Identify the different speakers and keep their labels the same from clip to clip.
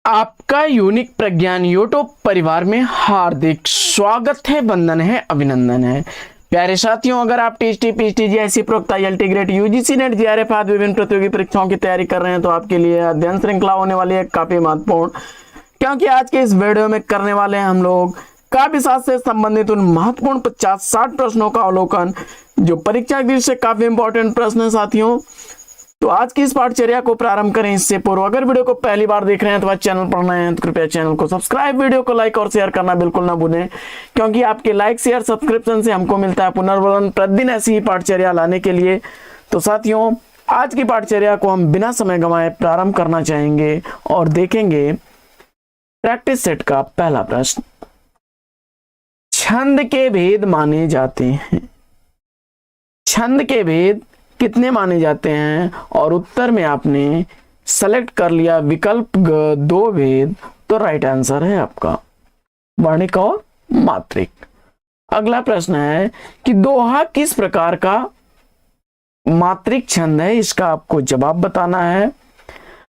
Speaker 1: आपका यूनिक प्रज्ञान यूट्यूब परिवार में हार्दिक स्वागत है, वंदन है, अभिनंदन है। प्यारे साथियों, अगर आप टीएसटी पीएचडी जैसी प्रोक्त ILT grade UGC net JRF आदि विभिन्न प्रतियोगी परीक्षाओं की तैयारी कर रहे हैं तो आपके लिए अध्ययन श्रृंखला होने वाली है काफी महत्वपूर्ण, क्योंकि आज के इस वीडियो में करने वाले हैं हम लोग काफी शास्त्र से संबंधित उन महत्वपूर्ण 50-60 प्रश्नों का अवलोकन जो परीक्षा की दृष्टि से काफी इंपॉर्टेंट प्रश्न है। साथियों, तो आज की इस पाठचर्या को प्रारंभ करें इससे पूर्व अगर वीडियो को पहली बार देख रहे हैं तो चैनल पर नए हैं तो कृपया चैनल को सब्सक्राइब, वीडियो को लाइक और शेयर करना बिल्कुल ना भूलें, क्योंकि आपके लाइक शेयर सब्सक्रिप्शन से हमको मिलता है पुनर्वलन प्रतिदिन ऐसी ही पाठचर्या लाने के लिए। तो साथियों, आज की पाठचर्या को हम बिना समय गंवाए प्रारंभ करना चाहेंगे और देखेंगे प्रैक्टिस सेट का पहला प्रश्न। छंद के भेद माने जाते हैं। छंद के भेद कितने माने जाते हैं? और उत्तर में आपने सेलेक्ट कर लिया विकल्प ग 2 भेद, तो राइट आंसर है आपका वर्णिक और मात्रिक। अगला प्रश्न है कि दोहा किस प्रकार का मात्रिक छंद है, इसका आपको जवाब बताना है।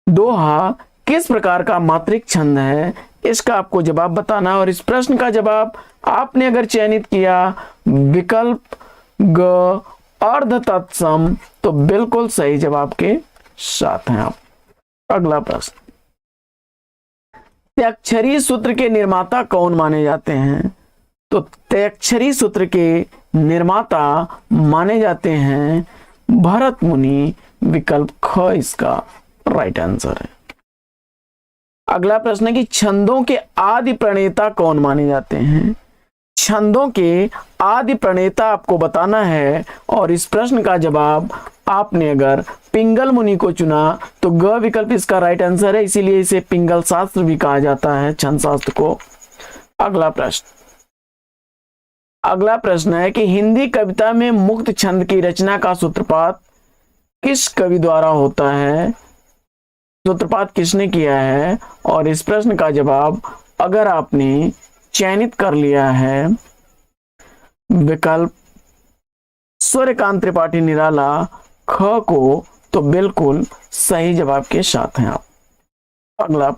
Speaker 1: दोहा किस प्रकार का मात्रिक छंद है, इसका आपको जवाब बताना है। और इस प्रश्न का जवाब आपने अगर चयनित किया विकल्प ग अर्ध तत्सम, तो बिल्कुल सही जवाब के साथ हैं आप। अगला प्रश्न, त्र्यक्षरी सूत्र के निर्माता कौन माने जाते हैं? तो त्र्यक्षरी सूत्र के निर्माता माने जाते हैं भरत मुनि, विकल्प ख इसका राइट आंसर है। अगला प्रश्न है कि छंदों के आदि प्रणेता कौन माने जाते हैं? छंदों के आदि प्रणेता आपको बताना है और इस प्रश्न का जवाब आपने अगर पिंगल मुनि को चुना तो ग विकल्प इसका राइट आंसर है, इसीलिए इसे पिंगल शास्त्र भी कहा जाता है, छंद शास्त्र को। अगला प्रश्न है कि हिंदी कविता में मुक्त छंद की रचना का सूत्रपात किस कवि द्वारा होता है? सूत्रपात किसने किया है? और इस प्रश्न का जवाब अगर आपने चयनित कर लिया है विकल्प सूर्यकांत त्रिपाठी निराला ख को, तो बिल्कुल सही जवाब के साथ हैं आप। अगला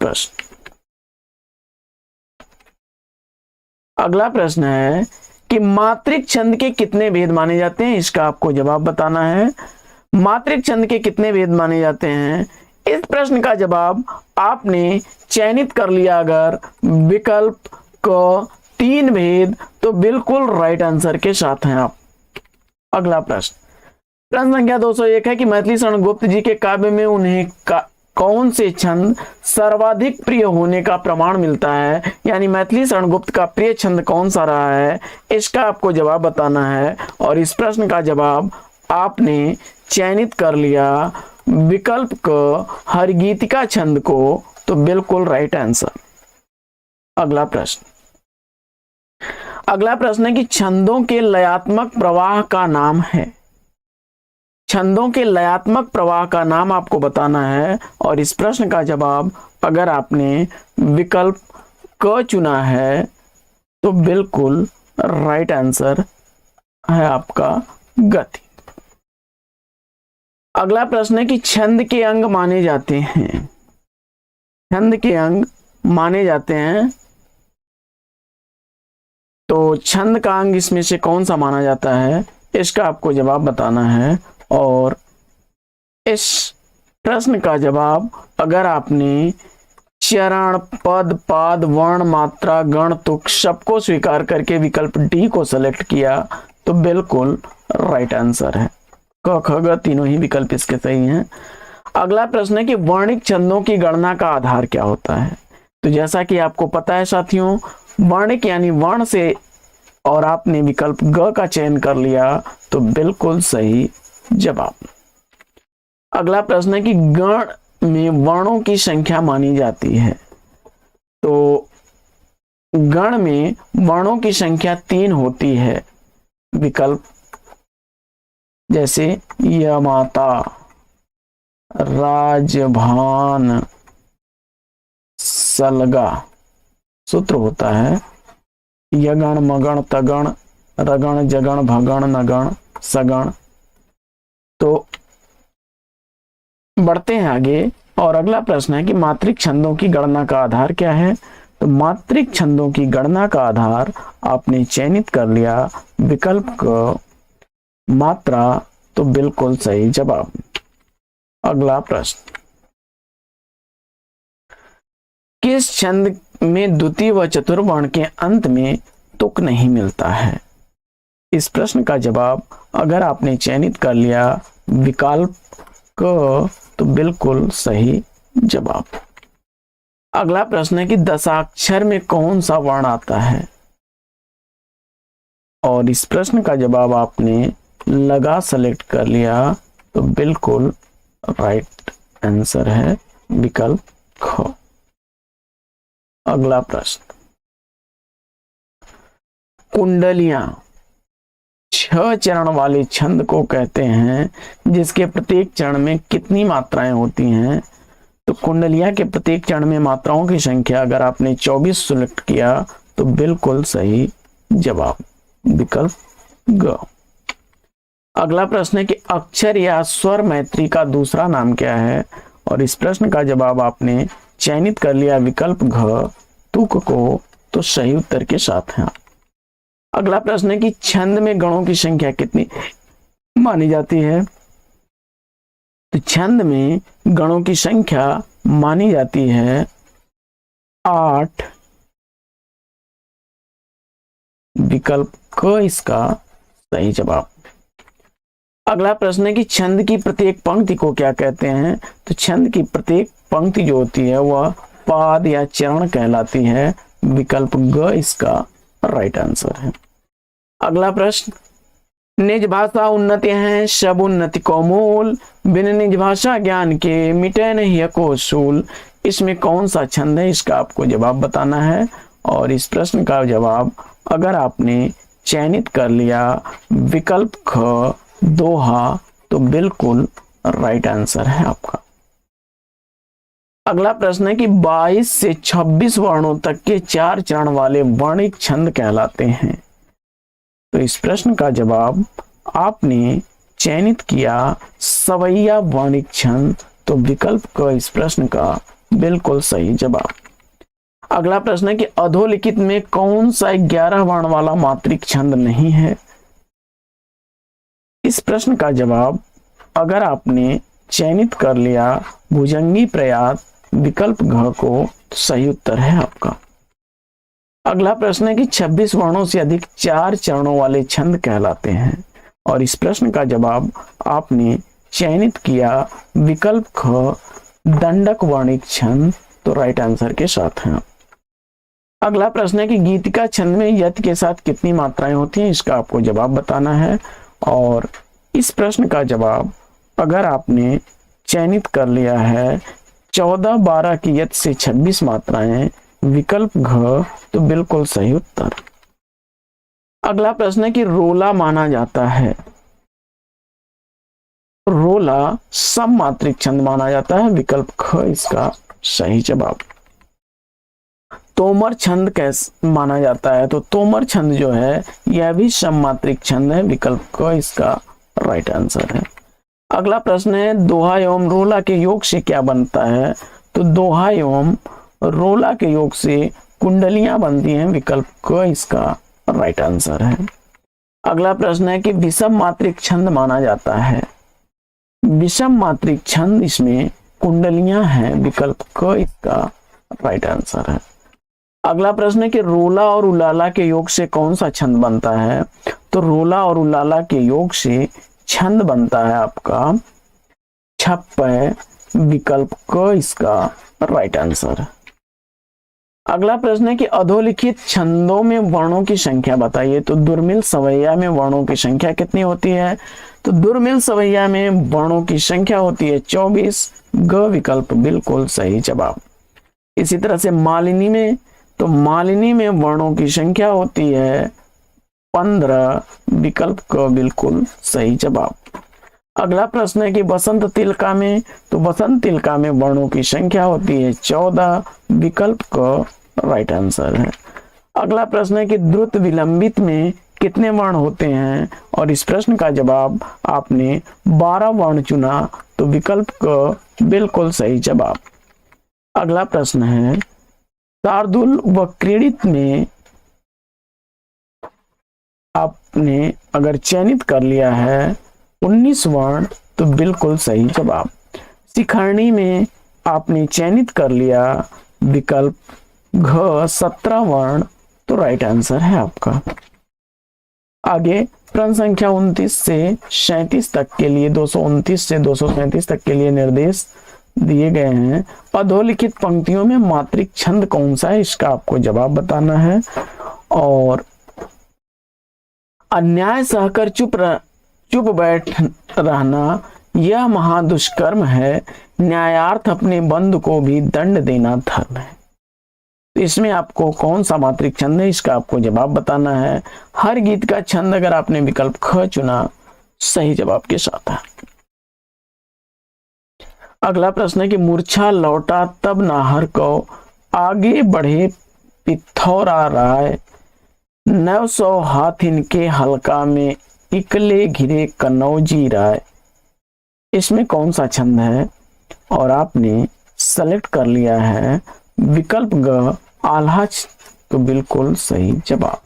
Speaker 1: प्रश्न है कि मात्रिक छंद के कितने भेद माने जाते हैं, इसका आपको जवाब बताना है। मात्रिक छंद के कितने भेद माने जाते हैं, इस प्रश्न का जवाब आपने चयनित कर लिया अगर विकल्प को 3 भेद, तो बिल्कुल राइट आंसर के साथ हैं आप। अगला प्रश्न संख्या 201 है कि मैथिली शरण गुप्त जी के काव्य में उन्हें कौन से छंद सर्वाधिक प्रिय होने का प्रमाण मिलता है, यानी मैथिली शरण गुप्त का प्रिय छंद कौन सा रहा है, इसका आपको जवाब बताना है। और इस प्रश्न का जवाब आपने चयनित कर लिया विकल्प क हरिगीतिका छंद को, तो बिल्कुल राइट आंसर। अगला प्रश्न है कि छंदों के लयात्मक प्रवाह का नाम है। छंदों के लयात्मक प्रवाह का नाम आपको बताना है और इस प्रश्न का जवाब अगर आपने विकल्प क चुना है तो बिल्कुल राइट आंसर है आपका गति। अगला प्रश्न है कि छंद के अंग माने जाते हैं। छंद के अंग माने जाते हैं, तो छंद का अंग इसमें से कौन सा माना जाता है, इसका आपको जवाब बताना है। और इस प्रश्न का जवाब अगर आपने चरण, पद, पाद, वर्ण, मात्रा, गण, तुक सबको स्वीकार करके विकल्प डी को सेलेक्ट किया तो बिल्कुल राइट आंसर है। क ख ग तीनों ही विकल्प इसके सही हैं। अगला प्रश्न है कि वर्णिक छंदों की गणना का आधार क्या होता है? तो जैसा कि आपको पता है साथियों, वर्णिक यानी वर्ण से, और आपने विकल्प ग का चयन कर लिया तो बिल्कुल सही जवाब। अगला प्रश्न है कि गण में वर्णों की संख्या मानी जाती है। तो गण में वर्णों की संख्या 3 होती है, विकल्प जैसे यमाता, राजभान, सलगा। सूत्र होता है यगण, मगण, तगण, रगण, जगण, भगण, नगण, सगण। तो बढ़ते हैं आगे और अगला प्रश्न है कि मात्रिक छंदों की गणना का आधार क्या है। तो मात्रिक छंदों की गणना का आधार आपने चयनित कर लिया विकल्प क मात्रा, तो बिल्कुल सही जवाब। अगला प्रश्न, किस छंद में द्वितीय व चतुर्वर्ण के अंत में तुक नहीं मिलता है। इस प्रश्न का जवाब अगर आपने चयनित कर लिया विकल्प क, तो बिल्कुल सही जवाब। अगला प्रश्न है कि दशाक्षर में कौन सा वर्ण आता है, और इस प्रश्न का जवाब आपने लगा सेलेक्ट कर लिया, तो बिल्कुल राइट आंसर है विकल्प ख। अगला प्रश्न, कुंडलियां 6 चरण वाले छंद को कहते हैं जिसके प्रत्येक चरण में कितनी मात्राएं होती हैं। तो कुंडलियां के प्रत्येक चरण में मात्राओं की संख्या अगर आपने 24 सिलेक्ट किया, तो बिल्कुल सही जवाब विकल्प ग। अगला प्रश्न है कि अक्षर या स्वर मैत्री का दूसरा नाम क्या है, और इस प्रश्न का जवाब आपने चयनित कर लिया विकल्प घ तुक को, तो सही उत्तर के साथ है। अगला प्रश्न है कि छंद में गणों की संख्या कितनी मानी जाती है। तो छंद में गणों की संख्या मानी जाती है 8, विकल्प क इसका सही जवाब। अगला प्रश्न है कि छंद की प्रत्येक पंक्ति को क्या कहते हैं। तो छंद की प्रत्येक पंक्ति जो होती है वह पाद या चरण कहलाती है, विकल्प ग इसका राइट आंसर है। अगला प्रश्न, निज भाषा उन्नति है सब उन्नति को मूल, बिन निज भाषा ज्ञान के मिटे नहीं को सूल। इसमें कौन सा छंद है, इसका आपको जवाब बताना है, और इस प्रश्न का जवाब अगर आपने चयनित कर लिया विकल्प ख दोहा, तो बिल्कुल राइट आंसर है आपका। अगला प्रश्न है कि 22 से 26 वर्णों तक के 4 चरण वाले वर्णिक छंद कहलाते हैं। तो इस प्रश्न का जवाब आपने चयनित किया सवैया वर्णिक छंद, तो विकल्प क इस प्रश्न का बिल्कुल सही जवाब। अगला प्रश्न है कि अधोलिखित में कौन सा 11 वर्ण वाला मात्रिक छंद नहीं है। इस प्रश्न का जवाब अगर आपने चयनित कर लिया भुजंगी प्रयात विकल्प घ को, तो सही उत्तर है आपका। अगला प्रश्न है कि 26 वर्णों से अधिक 4 चरणों वाले छंद कहलाते हैं, और इस प्रश्न का जवाब आपने चयनित किया विकल्प ख दंडक वर्णिक छंद, तो राइट आंसर के साथ है। अगला प्रश्न है कि गीतिका छंद में यत के साथ कितनी मात्राएं होती हैं, इसका आपको जवाब बताना है, और इस प्रश्न का जवाब अगर आपने चयनित कर लिया है 14-12 की यत से 26 मात्राएं, विकल्प घ, तो बिल्कुल सही उत्तर। अगला प्रश्न है कि रोला माना जाता है, रोला सम मात्रिक छंद माना जाता है, विकल्प ख इसका सही जवाब। तोमर छंद कैसे माना जाता है। तो तोमर छंद जो है यह भी सम मात्रिक छंद है, विकल्प क इसका राइट आंसर है। अगला प्रश्न है दोहा एवं रोला के योग से क्या बनता है। तो दोहा एवं रोला के योग से कुंडलियां बनती हैं, विकल्प क इसका राइट आंसर है। अगला प्रश्न है कि विषम मात्रिक छंद माना जाता है, विषम मात्रिक छंद इसमें कुंडलियां हैं, विकल्प क इसका राइट आंसर है। अगला प्रश्न है कि रोला और उलाला के योग से कौन सा छंद बनता है। तो रोला और उलाला के योग से छंद बनता है आपका छप्पय, विकल्प क इसका राइट आंसर है। अगला प्रश्न है कि अधोलिखित छंदों में वर्णों की संख्या बताइए। तो दुर्मिल सवैया में वर्णों की संख्या कितनी होती है। तो दुर्मिल सवैया में वर्णों की संख्या होती है 24, ग विकल्प बिल्कुल सही जवाब। इसी तरह से मालिनी में, तो मालिनी में वर्णों की संख्या होती है 15, विकल्प क बिल्कुल सही जवाब। अगला प्रश्न है कि बसंत तिलका में, तो बसंत तिलका में वर्णों की संख्या होती है 14, विकल्प क राइट आंसर है। अगला प्रश्न है कि द्रुत विलंबित में कितने वर्ण होते हैं, और इस प्रश्न का जवाब आपने 12 वर्ण चुना, तो विकल्प का बिल्कुल सही जवाब। अगला प्रश्न है, शार्दूल व क्रीडित में आपने अगर चयनित कर लिया है 19 वर्ण, तो बिल्कुल सही जवाब। शिखरणी में आपने चयनित कर लिया विकल्प घ 17 वर्ण, तो राइट आंसर है आपका। आगे प्रश्न संख्या 29 से 37 तक के लिए, 229 से 237 तक के लिए निर्देश दिए गए हैं। अधोलिखित पंक्तियों में मात्रिक छंद कौन सा है, इसका आपको जवाब बताना है। और अन्याय सहकर चुप बैठ रहना यह महादुष्कर्म है, न्यायार्थ अपने बंधु को भी दंड देना धर्म है। तो इसमें आपको कौन सा मात्रिक छंद है, इसका आपको जवाब बताना है। हर गीत का छंद अगर आपने विकल्प ख चुना, सही जवाब के साथ है। अगला प्रश्न है कि मूर्छा लौटा तब नाहर को आगे बढ़े पिथौरा राय, 900 हाथ इनके हल्का में इकले घिरे कनौजी राय। इसमें कौन सा छंद है, और आपने सेलेक्ट कर लिया है विकल्प ग आल्हा, तो बिल्कुल सही जवाब।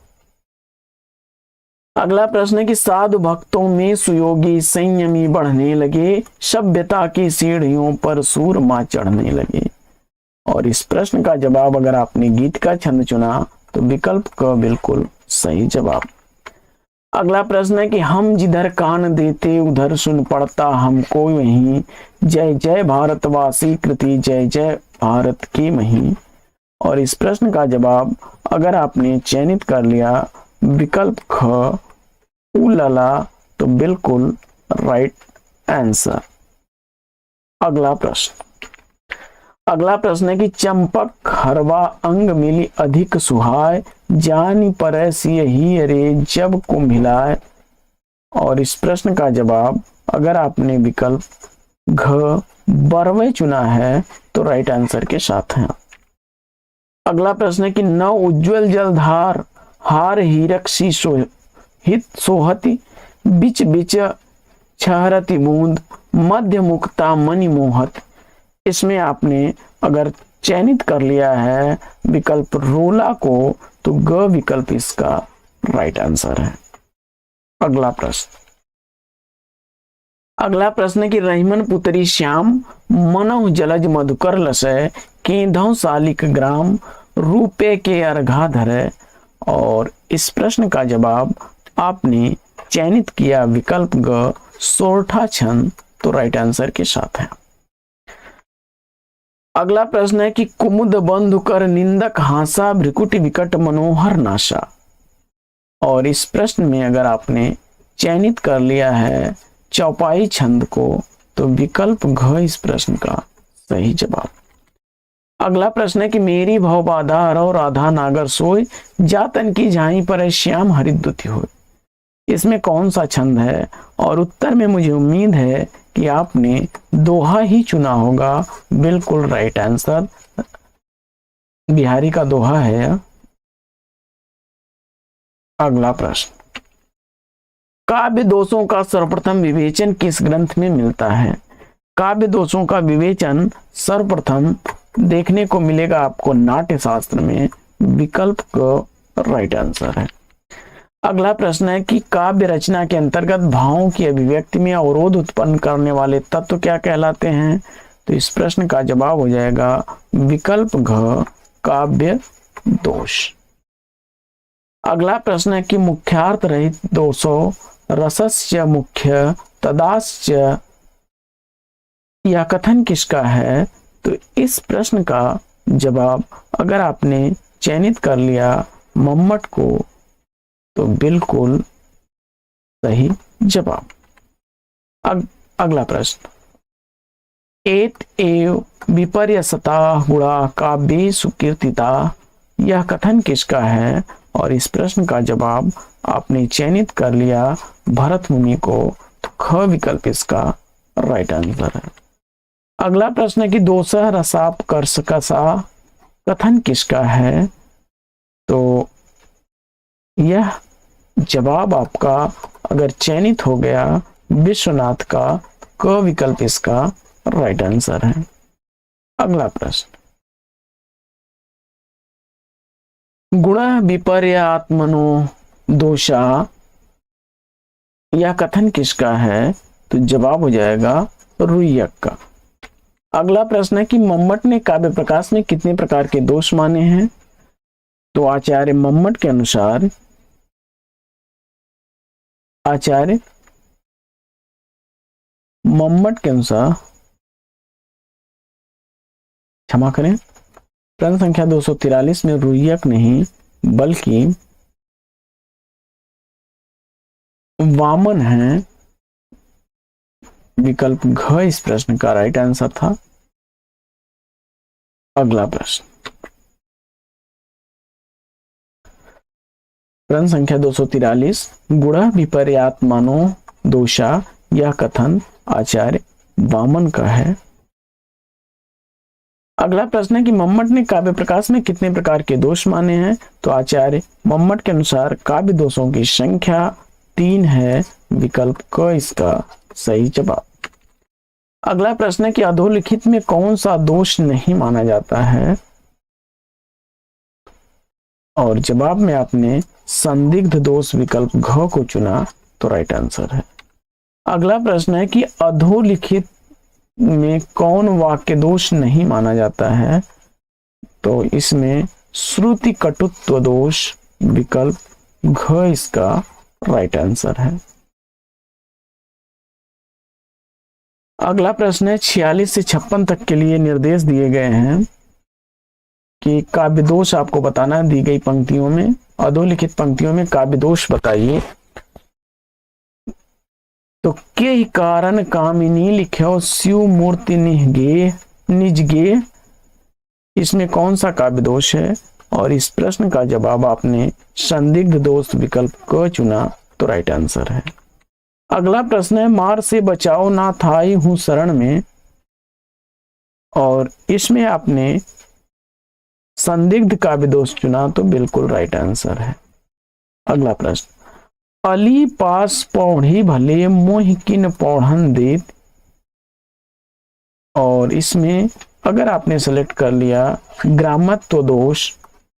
Speaker 1: अगला प्रश्न है कि साधु भक्तों में सुयोगी संयमी बढ़ने लगे, सभ्यता की सीढ़ियों पर सूरमा चढ़ने लगे। और इस प्रश्न का जवाब अगर आपने गीत का छंद चुना, तो विकल्प का बिल्कुल सही जवाब। अगला प्रश्न है कि हम जिधर कान देते उधर सुन पड़ता हमको वहीं, जय जय भारतवासी कृति जय जय भारत की मही। और इस प्रश्न का जवाब अगर आपने चयनित कर लिया विकल्प ख उलाला, तो बिल्कुल राइट आंसर। अगला प्रश्न है कि चंपक हरवा अंग मिली अधिक सुहाय, जानी परस यही अरे जब कुंभिलाय। और इस प्रश्न का जवाब अगर आपने विकल्प घ बरवे चुना है, तो राइट आंसर के साथ है। अगला प्रश्न है कि न उज्ज्वल जलधार हार हीरक सी हित सोहती, बिच बिच छहरती बूंद मध्य मुक्ता मणि मोहत। इसमें आपने अगर चयनित कर लिया है विकल्प रोला को, तो ग विकल्प इसका राइट आंसर है। अगला प्रश्न है कि रहीमन पुत्री श्याम मनहु जलज मधुकर लसय, केंधौ सालिक ग्राम रूपे के अर्घा धरे। और इस प्रश्न का जवाब आपने चयनित किया विकल्प ग सोरठा छंद, तो राइट आंसर के साथ है। अगला प्रश्न है कि कुमुद बंधु कर निंदक हासा, भ्रिकुटी विकट मनोहर नाशा। और इस प्रश्न में अगर आपने चयनित कर लिया है चौपाई छंद को, तो विकल्प घ इस प्रश्न का सही जवाब। अगला प्रश्न है कि मेरी भव बाधा और राधा नागर सोय, जातन की झाई पर श्याम हरिद्युति हो। इसमें कौन सा छंद है, और उत्तर में मुझे उम्मीद है कि आपने दोहा ही चुना होगा, बिल्कुल राइट आंसर बिहारी का दोहा है। अगला प्रश्न, काव्य दोषों का सर्वप्रथम विवेचन किस ग्रंथ में मिलता है। काव्य दोषों का विवेचन सर्वप्रथम देखने को मिलेगा आपको नाट्य शास्त्र में, विकल्प का राइट आंसर है। अगला प्रश्न है कि काव्य रचना के अंतर्गत भावों की अभिव्यक्ति में अवरोध उत्पन्न करने वाले तत्व क्या कहलाते हैं, तो इस प्रश्न का जवाब हो जाएगा विकल्प घ काव्य दोष। अगला प्रश्न है कि मुख्यार्थ रहित दोषों रसस्य मुख्य तदाश्च, यह कथन किसका है, तो इस प्रश्न का जवाब अगर आपने चयनित कर लिया मम्मट को, तो बिल्कुल सही जवाब। अगला प्रश्न, एत एव विपर्यसता गुणा काव्ये सुकीर्तिता, यह कथन किसका है, और इस प्रश्न का जवाब आपने चयनित कर लिया भरत मुनि को, तो ख विकल्प इसका राइट आंसर है। अगला प्रश्न है कि दोषः रसाप कर्षकसा कथन किसका है, तो यह जवाब आपका अगर चयनित हो गया विश्वनाथ का, क विकल्प इसका राइट आंसर है। अगला प्रश्न, गुण विपर्यात्मनो दोषा यह कथन किसका है? तो जवाब हो जाएगा रुय्यक का। अगला प्रश्न है कि मम्मट ने काव्य प्रकाश में कितने प्रकार के दोष माने हैं? तो आचार्य मम्मट के अनुसार, आचार्य मम्मट के अनुसार, क्षमा करें, प्रश्न संख्या 243 में रुय्यक नहीं बल्कि वामन है, विकल्प घ इस प्रश्न का राइट आंसर था। अगला प्रश्न, प्रश्न संख्या 243, गुण विपर्यात्मनो दोषा यह कथन आचार्य वामन का है। अगला प्रश्न है कि मम्मट ने काव्य प्रकाश में कितने प्रकार के दोष माने हैं? तो आचार्य मम्मट के अनुसार काव्य दोषों की संख्या 3 है, विकल्प क इसका सही जवाब। अगला प्रश्न है कि अधोलिखित में कौन सा दोष नहीं माना जाता है? और जवाब में आपने संदिग्ध दोष विकल्प घ को चुना, तो राइट आंसर है। अगला प्रश्न है कि अधोलिखित में कौन वाक्य दोष नहीं माना जाता है? तो इसमें श्रुति कटुत्व दोष, विकल्प घ इसका राइट आंसर है। अगला प्रश्न है 46 से 56 तक के लिए निर्देश दिए गए हैं कि काव्य दोष आपको बताना है। दी गई पंक्तियों में, अधोलिखित पंक्तियों में काव्य दोष बताइए। तो के ही कारण कामिनी लिख्यो शिव मूर्ति निजगे निजगे, इसमें कौन सा काव्य दोष है? और इस प्रश्न का जवाब आपने संदिग्ध दोष विकल्प क चुना, तो राइट आंसर है। अगला प्रश्न है मार से बचाओ ना थाई हूं शरण में, और इसमें आपने संदिग्ध काव्य दोष चुना, तो बिल्कुल राइट आंसर है। अगला प्रश्न, अली पास पौड़ी भले मोह किन पौढ़न देत, और इसमें अगर आपने सेलेक्ट कर लिया ग्रामत्व दोष,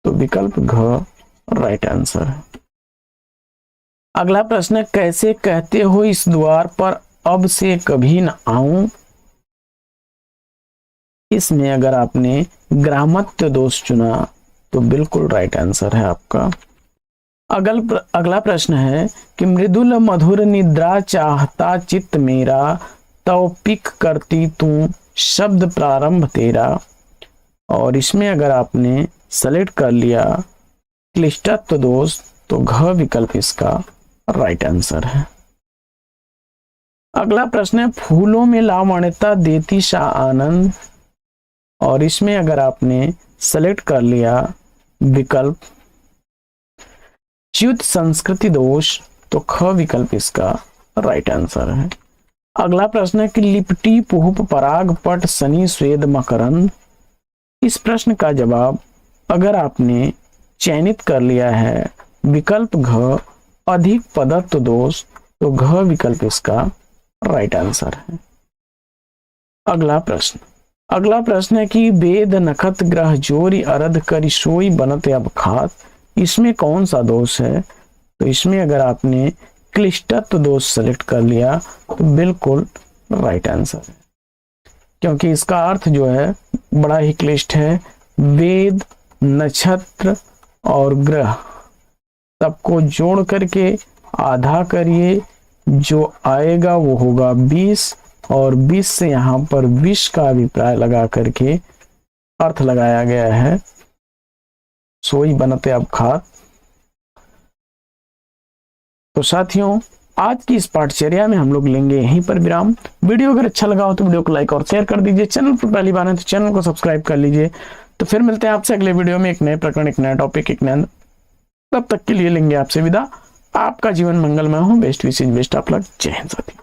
Speaker 1: तो विकल्प घ राइट आंसर है। अगला प्रश्न है कैसे कहते हो इस द्वार पर अब से कभी न आऊं, इसमें अगर आपने ग्रामत्व दोष चुना, तो बिल्कुल राइट आंसर है आपका। अगला प्रश्न है कि मृदुल मधुर निद्रा चाहता चित्त मेरा, तौपिक करती तू शब्द प्रारंभ तेरा, और इसमें अगर आपने सेलेक्ट कर लिया क्लिष्टत्व दोष, तो घ विकल्प इसका राइट आंसर है। अगला प्रश्न है फूलों में लावण्यता देती सा आनंद, और इसमें अगर आपने सेलेक्ट कर लिया विकल्प च्युत संस्कृति दोष, तो ख विकल्प इसका राइट आंसर है। अगला प्रश्न है कि लिपटी पुहुप पराग पट सनी स्वेद मकरंद, इस प्रश्न का जवाब अगर आपने चयनित कर लिया है विकल्प घ अधिक पदत्व दोष, तो घ विकल्प इसका राइट आंसर है। अगला प्रश्न है कि वेद नखत ग्रह जोरी अरध करी सोई बनते अब खात, इसमें कौन सा दोष है? तो इसमें अगर आपने क्लिष्टत्व दोष सेलेक्ट कर लिया, तो बिल्कुल राइट आंसर है, क्योंकि इसका अर्थ जो है बड़ा ही क्लिष्ट है। वेद, नक्षत्र और ग्रह सबको जोड़ करके आधा करिए, जो आएगा वो होगा 20, और 20 से यहाँ पर विष का अभिप्राय लगा करके अर्थ लगाया गया है, सोई बनते अब खात। तो साथियों, आज की इस पाठचर्या में हम लोग लेंगे यहीं पर विराम। वीडियो अगर अच्छा लगा हो तो वीडियो को लाइक और शेयर कर दीजिए। चैनल पर पहली बार है तो चैनल को सब्सक्राइब कर लीजिए। तो फिर मिलते हैं आपसे अगले वीडियो में एक नए प्रकरण, एक नया टॉपिक, एक नया। तब तक के लिए लेंगे आपसे विदा। आपका जीवन मंगलमय हो। बेस्ट विशेष, बेस्ट ऑफ लक। जय हिंद साथी।